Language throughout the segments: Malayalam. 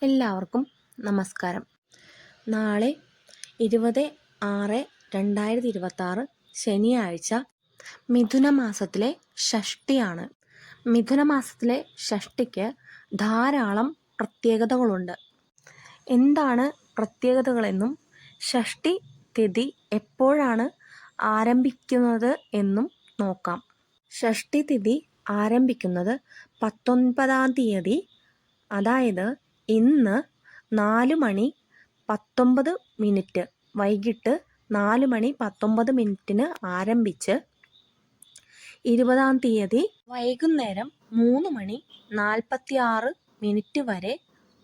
എല്ലാവർക്കും നമസ്കാരം. നാളെ 20/6/2026 ശനിയാഴ്ച മിഥുനമാസത്തിലെ ഷഷ്ടിയാണ്. മിഥുനമാസത്തിലെ ഷഷ്ടിക്ക് ധാരാളം പ്രത്യേകതകളുണ്ട്. എന്താണ് പ്രത്യേകതകളെന്നും ഷഷ്ടി തിഥി എപ്പോഴാണ് ആരംഭിക്കുന്നത് എന്നും നോക്കാം. ഷഷ്ടി തിഥി ആരംഭിക്കുന്നത് 19-ാം തീയതി, അതായത് ഇന്ന് 4:19 വൈകിട്ട് 4:19 ആരംഭിച്ച് 20-ാം തീയതി വൈകുന്നേരം 3:46 വരെ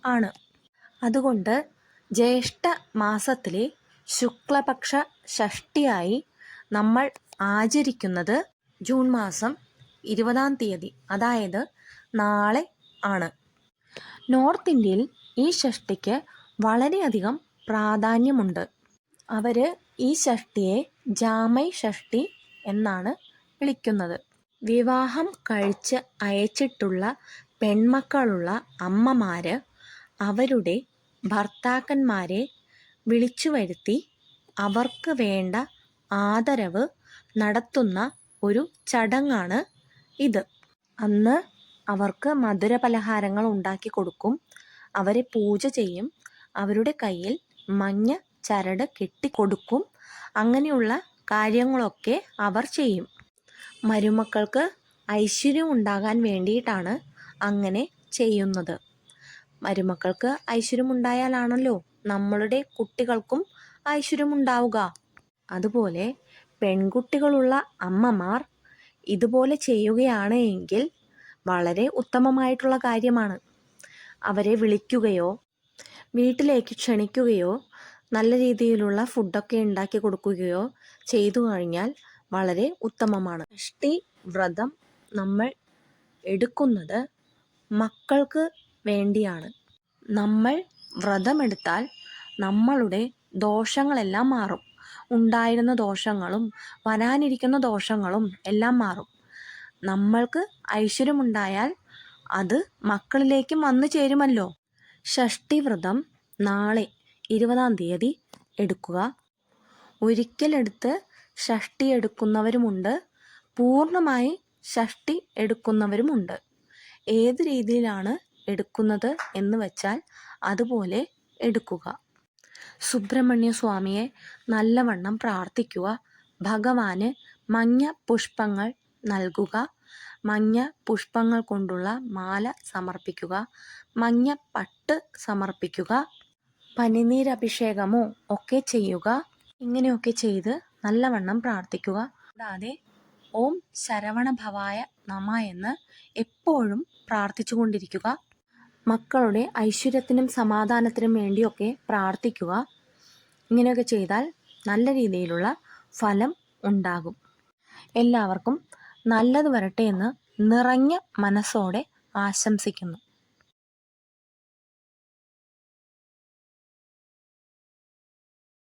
ആണ്. അതുകൊണ്ട് ജ്യേഷ്ഠ മാസത്തിലെ ശുക്ലപക്ഷ ഷഷ്ടിയായി നമ്മൾ ആചരിക്കുന്നത് ജൂൺ മാസം 20-ാം തീയതി, അതായത് നാളെ ആണ്. നോർത്ത് ഇന്ത്യയിൽ ഈ ഷഷ്ടിക്ക് വളരെയധികം പ്രാധാന്യമുണ്ട്. അവർ ഈ ഷഷ്ടിയെ ജാമൈ ഷഷ്ടി എന്നാണ് വിളിക്കുന്നത്. വിവാഹം കഴിച്ച് അയച്ചിട്ടുള്ള പെൺമക്കളുള്ള അമ്മമാർ അവരുടെ ഭർത്താക്കന്മാരെ വിളിച്ചു വരുത്തി അവർക്ക് വേണ്ട ആദരവ് നടത്തുന്ന ഒരു ചടങ്ങാണ് ഇത്. അന്ന് അവർക്ക് മധുരപലഹാരങ്ങൾ ഉണ്ടാക്കി കൊടുക്കും, അവരെ പൂജ ചെയ്യും, അവരുടെ കയ്യിൽ മഞ്ഞ ചരട് കെട്ടിക്കൊടുക്കും. അങ്ങനെയുള്ള കാര്യങ്ങളൊക്കെ അവർ ചെയ്യും. മരുമക്കൾക്ക് ഐശ്വര്യം ഉണ്ടാകാൻ വേണ്ടിയിട്ടാണ് അങ്ങനെ ചെയ്യുന്നത്. മരുമക്കൾക്ക് ഐശ്വര്യമുണ്ടായാലാണല്ലോ നമ്മളുടെ കുട്ടികൾക്കും ഐശ്വര്യമുണ്ടാവുക. അതുപോലെ പെൺകുട്ടികളുള്ള അമ്മമാർ ഇതുപോലെ ചെയ്യുകയാണ് എങ്കിൽ വളരെ ഉത്തമമായിട്ടുള്ള കാര്യമാണ്. അവരെ വിളിക്കുകയോ വീട്ടിലേക്ക് ക്ഷണിക്കുകയോ നല്ല രീതിയിലുള്ള ഫുഡൊക്കെ ഉണ്ടാക്കി കൊടുക്കുകയോ ചെയ്തു കഴിഞ്ഞാൽ വളരെ ഉത്തമമാണ്. ഷഷ്ടി വ്രതം നമ്മൾ എടുക്കുന്നത് മക്കൾക്ക് വേണ്ടിയാണ്. നമ്മൾ വ്രതമെടുത്താൽ നമ്മളുടെ ദോഷങ്ങളെല്ലാം മാറും. ഉണ്ടായിരുന്ന ദോഷങ്ങളും വരാനിരിക്കുന്ന ദോഷങ്ങളും എല്ലാം മാറും. നമ്മൾക്ക് ഐശ്വര്യമുണ്ടായാൽ അത് മക്കളിലേക്കും വന്നു ചേരുമല്ലോ. ഷഷ്ടി വ്രതം നാളെ 20-ാം തീയതി എടുക്കുക. ഒരിക്കലെടുത്ത് ഷഷ്ടി എടുക്കുന്നവരുമുണ്ട്, പൂർണ്ണമായി ഷഷ്ടി എടുക്കുന്നവരുമുണ്ട്. ഏത് രീതിയിലാണ് എടുക്കുന്നത് എന്ന് വെച്ചാൽ അതുപോലെ എടുക്കുക. സുബ്രഹ്മണ്യ സ്വാമിയെ നല്ലവണ്ണം പ്രാർത്ഥിക്കുക. ഭഗവാന് മഞ്ഞ പുഷ്പങ്ങൾ നൽകുക. മഞ്ഞ പുഷ്പങ്ങൾ കൊണ്ടുള്ള മാല സമർപ്പിക്കുക. മഞ്ഞ പട്ട് സമർപ്പിക്കുക. പനിനീരഭിഷേകമോ ഒക്കെ ചെയ്യുക. ഇങ്ങനെയൊക്കെ ചെയ്ത് നല്ലവണ്ണം പ്രാർത്ഥിക്കുക. കൂടാതെ ഓം ശരവണഭവായ നമ എന്ന് എപ്പോഴും പ്രാർത്ഥിച്ചു കൊണ്ടിരിക്കുക. മക്കളുടെ ഐശ്വര്യത്തിനും സമാധാനത്തിനും വേണ്ടിയൊക്കെ പ്രാർത്ഥിക്കുക. ഇങ്ങനെയൊക്കെ ചെയ്താൽ നല്ല രീതിയിലുള്ള ഫലം ഉണ്ടാകും. എല്ലാവർക്കും നല്ലത് വരട്ടെ എന്ന് നിറഞ്ഞ മനസ്സോടെ ആശംസിക്കുന്നു.